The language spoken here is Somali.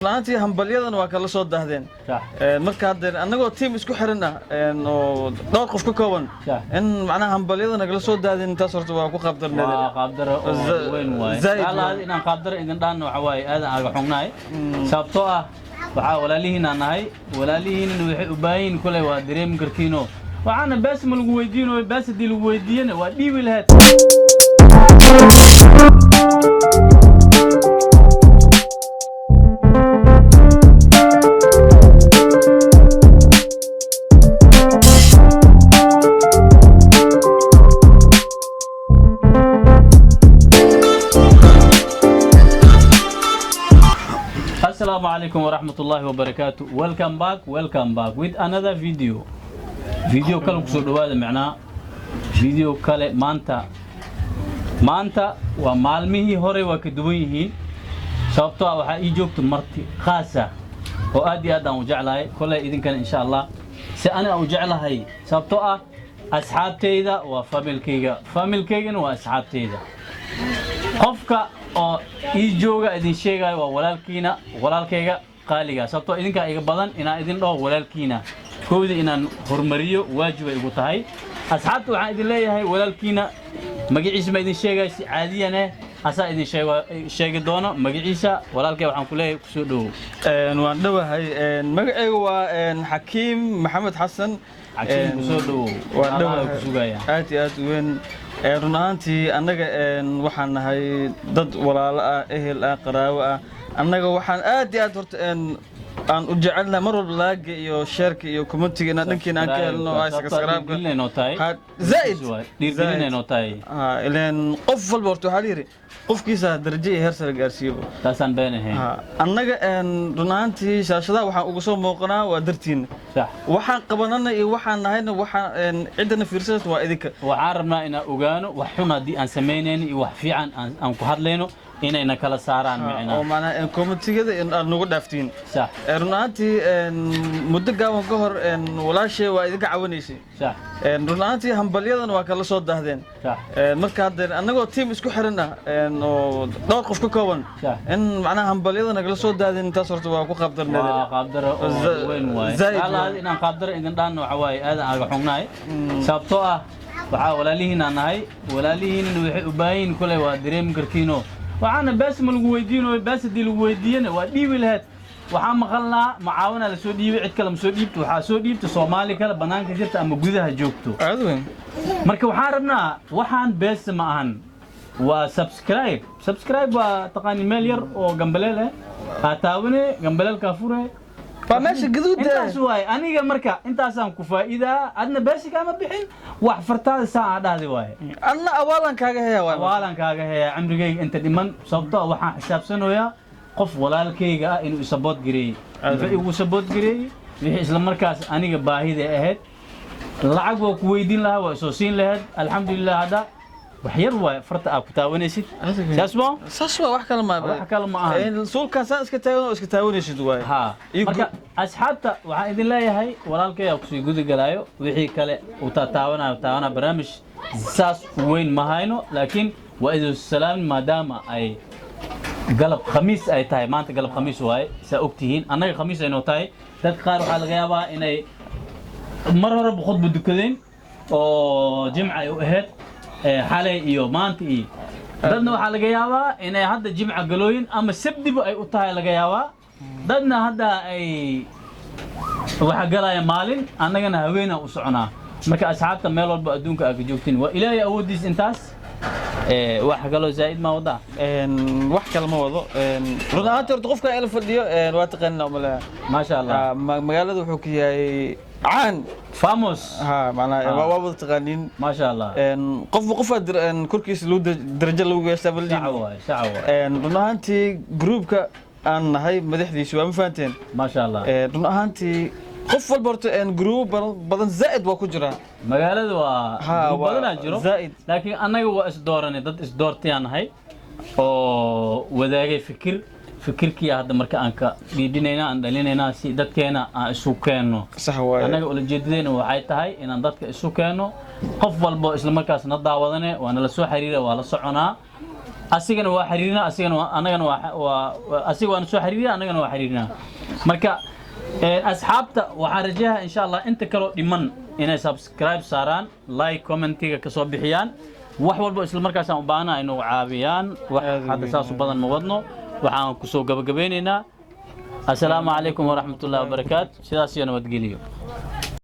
laantii hambalyadan waa kala soo daahdeen marka hadda anagoo team isku xiran ah oo dhowr qof ka kooban in macnaha hambalyadan kala soo daadeen taas horta waa ku qabdarneed waa qabdaro weyn waay xaalad inaan qabdaro idin dhaan waxa waay aad aan aga xugnaay sababtoo ah waxa walaalihiin aan nahay walaalihiin waxay u baahin kulay waa dareem kartiino waxaana baas ma lagu weydiino baas hadii lagu weydiiyana waa dhiibi lahayd Assalamu alaikum wa rahmatullahi wa barakatuh. Welcome back with another video. Video kale kusoo dhawaada macnaa video kale maanta waa maalmihii hore waa ka duwan yihiin sababtoo ah waxa ii joogto marti khaas ah oo aad iyo aad aan u jeclahay kulay idinkan insha Allah si ana u jeclahay sababtoo ah asxaabteyda waa familkeygana waa asxaabteyda qofka oo ii jooga idin sheegay waa walaalkeyga qaaliga sababtoo idinka iga badan inaan idin dhaw walaalkiina koowda inaan hormariyo waajib ay ugu tahay asxaabta waxaan idin leeyahay walaalkiina magaciisa ma idin sheegay si caadiyan ah asaa idin sheegi doono magaciisa walaalkay waxaan ku leeyahay kusoo dhawow waan dhawahay magacaygu waa Xakiim Maxamed Xasan Xakiim kusoo dhawow waan dhawahay ku sugaya aad iyo aad weyn runaantii annaga waxaan nahay dad walaalo ah ehel ah qaraabo ah annaga waxaan aad iyo aad horta aan u jecelnahay mar walba laaga iyo sheerka iyo commentiga inaan dhankiina aan ka helno ay subscribe-ka zaid dhiirgelinayno tahay ileen qof walba horta waxaa la yiri qofkiisa darajo iyo heer sare gaarsiiyo taasaan beenahay annaga runaantii shaashadaha waxaan uga soo muuqanaa waa dartiin waxaan qabanana iyo waxaan nahayna waxaan cidana fiirsada waa idinka waxaan rabnaa inaan ogaano wax xun haddii aan samaynayno iyo wax fiican aan ku hadlayno inayna kala saaraan macna oo macna commentigada aan nagu dhaaftiin sax runaantii muddo gaaban ka hor walaashay waa idinka caawinaysay sax runaantii hambalyadan waa kala soo daahdeen marka hadda anagoo team isku xiran ah oo dhowr qof ka kooban in macnaha hambalyadan kala soo daadeen taas horta waa ku qabdarneed waa qabdaro weyn waay xaalad inaan qabdaro idin dhaan waxa waay aad aan aga xugnaay sababtoo ah waxa walaalihiin aan nahay walaalihiin waxay u baahin kulay waa dareem kartiino waxaana baas ma lagu weydiino baas hadii lagu weydiiyana waa dhiibi lahayd waxaan maqalnaa macaawina la soo dhiibay cid kale ma soo dhiibto waxaa soo dhiibta Soomaali kale banaanka jirta ama gudaha joogto aad weyn marka waxaan rabnaa waxaan baas ma ahan waa subscribe waa taqaani meel yar oo gambaleel ah taawine gambalelka fure فماشي جدود انت واي انيغا marka intaasaan ku faa'iidaa adna basic ama bixin wax fartaada saaca dhaadi waay anna awaalan kaaga heeyaa amrigayga inta dhiman sababtoo waxaan xisaabsanayaa qof walaalkayga ah inuu support gareeyay wuxuu igu support gareeyay wixii isla markaas aniga baahida ahayd lacag waa ku weydiin lahaa waa soo siin lahayd alxamdulillah hada waxyar waay farta aad ku taawanaysid saasba wax kale ma aha suulkan saan iska taagan oo iska taawanaysid waay marka asxaabta waxaan idin leeyahay walaalkay ku sii guda galaayo wixii kale uu taatawana barnaamij saas weyn ma hayno laakiin waa idin salaam maadaama ay galab khamiis ay tahay maanta galab khamiis waay saa ogtihiin annaga khamiis ay noo tahay dad qaar waxaa laga yaabaa inay mar hore khudba dukadeen oo jimca ay u ahayd xalay iyo maanta iyo dadna waxa laga yaabaa inay hadda jimca galooyin ama sabdiba ay u tahay laga yaabaa dadna hadda ay waxa galaya maalin annagana haweena u soconaa marka asxaabta meel walba adduunka aad joogtiin waa ilaahay awoodiis intaas wax kale zaid ma wada wax kale ma wado runaantii horta qofka ay la fadhiyo waa taqaanina umaleeya ma sha Allah magaalada wuxuu ka yahay عان فاموس ها معناها وابد تقانين ما شاء الله قف كركيس لو درجه لو يستقبل شعوه runtii groupka aan nahay madaxdiisu waa ma fahanteen ما شاء الله runtii qof walba horta group badan zaid waa ku jira magaalada waa badan jiro zaid laakiin anaga waa isdooranay dad isdoortayaan nahay oo wadaagay fikirkii hadda marka aan ka dhiidinayna aan dhalinayna si dadkeena aan isu keenno sax waay anaga ula jeedadeyna waxay tahay inaan dadka isu keenno qof walba isla markaas na daawadane waana la soo xiriira waa la soconaa asigana waa xiriirina asigana anagana waa asiga waan soo xiriirina anagana waa xiriirina marka asxaabta waxaan rajaynayaa insha Allah inta kale dhiman inay subscribe saaraan like commentiga ka soo bixiyaan wax walba isla markaas aan u baahanahay inuu caawiyaan wax hadda saas u badan ma wadno waxaan ku soo gabagabeynaynaa assalaamu calaykum wa rahmatullahi wa barakaatuh sidaas iyo nabadgelyo